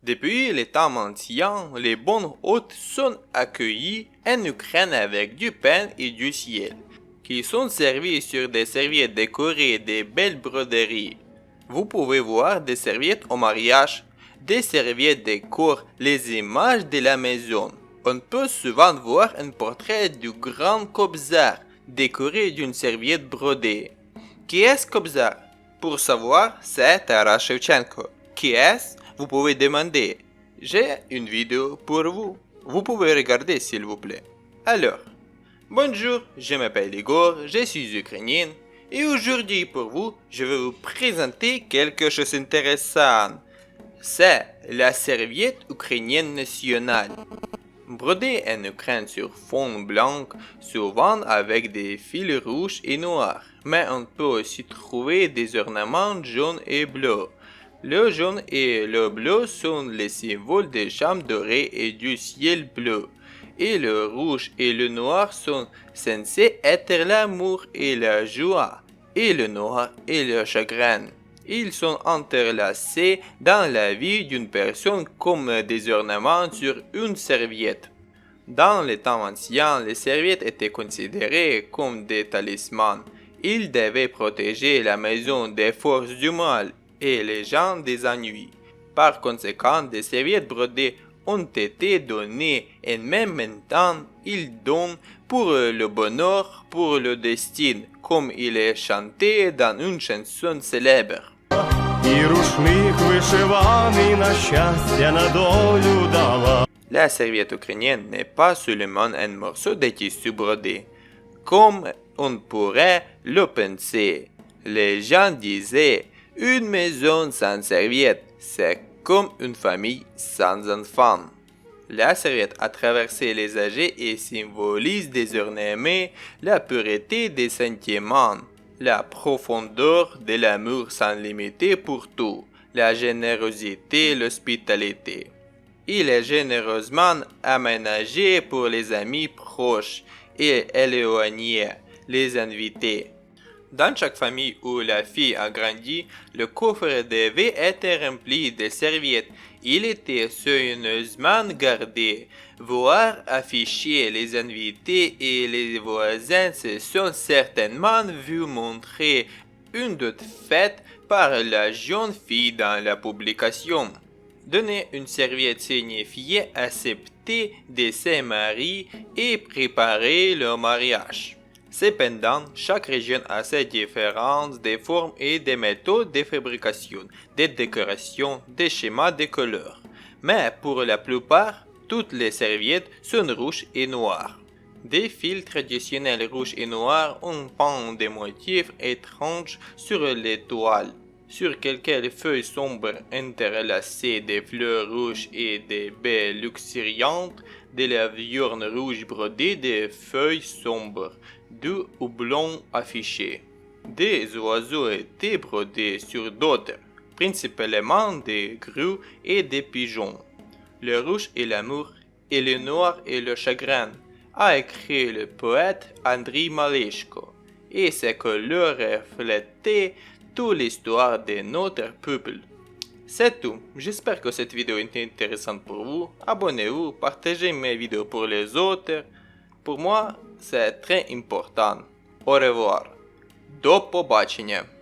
Depuis les temps anciens, les bons hôtes sont accueillis en Ukraine avec du pain et du ciel, qui sont servis sur des serviettes décorées de belles broderies. Vous pouvez voir des serviettes au mariage, des serviettes décorent les images de la maison. On peut souvent voir un portrait du grand Kobzar décoré d'une serviette brodée. Qui est Kobzar? Pour savoir, c'est Taras Shevchenko. Qui est-ce? Vous pouvez demander. J'ai une vidéo pour vous. Vous pouvez regarder s'il vous plaît. Alors, bonjour, je m'appelle Igor, je suis ukrainien et aujourd'hui pour vous, je vais vous présenter quelque chose d'intéressant. C'est la serviette ukrainienne nationale. Brodée en Ukraine sur fond blanc, souvent avec des fils rouges et noirs, mais on peut aussi trouver des ornements jaunes et bleus. Le jaune et le bleu sont les symboles des champs dorés et du ciel bleu, et le rouge et le noir sont censés être l'amour et la joie, et le noir et le chagrin. Ils sont entrelacés dans la vie d'une personne comme des ornements sur une serviette. Dans les temps anciens, les serviettes étaient considérées comme des talismans. Ils devaient protéger la maison des forces du mal et les gens des ennuis. Par conséquent, des serviettes brodées ont été données et même temps, ils donnent pour le bonheur, pour le destin, comme il est chanté dans une chanson célèbre. La serviette ukrainienne n'est pas seulement un morceau de tissu brodé, comme on pourrait le penser. Les gens disaient, une maison sans serviette, c'est comme une famille sans enfants. La serviette a traversé les âges et symbolise désormais la pureté des sentiments, la profondeur de l'amour sans limite pour tout, la générosité, l'hospitalité. Il est généreusement aménagé pour les amis proches et éloignés, les invités. Dans chaque famille où la fille a grandi, le coffre devait être rempli de serviettes. Il était soigneusement gardé, voire affiché. Les invités et les voisins se sont certainement vus montrer une dot faite par la jeune fille dans la publication. Donner une serviette signifiait accepter de se marier et préparer le mariage. Cependant, chaque région a ses différences de formes et de méthodes de fabrication, de décoration, de schémas de couleurs. Mais pour la plupart, toutes les serviettes sont rouges et noires. Des fils traditionnels rouges et noirs ont peint des motifs étranges sur les toiles. Sur quelques feuilles sombres entrelacées de fleurs rouges et de baies luxuriantes, de la viande rouge brodée de feuilles sombres, du houblon affiché. Des oiseaux étaient brodés sur d'autres, principalement des grues et des pigeons. Le rouge est l'amour et le noir est le chagrin, a écrit le poète Andriy Maleshko, et ces couleurs reflétaient toute l'histoire de notre peuple. C'est tout. J'espère que cette vidéo était intéressante pour vous. Abonnez-vous, partagez mes vidéos pour les autres. Pour moi, c'est très important. Au revoir. До побачення.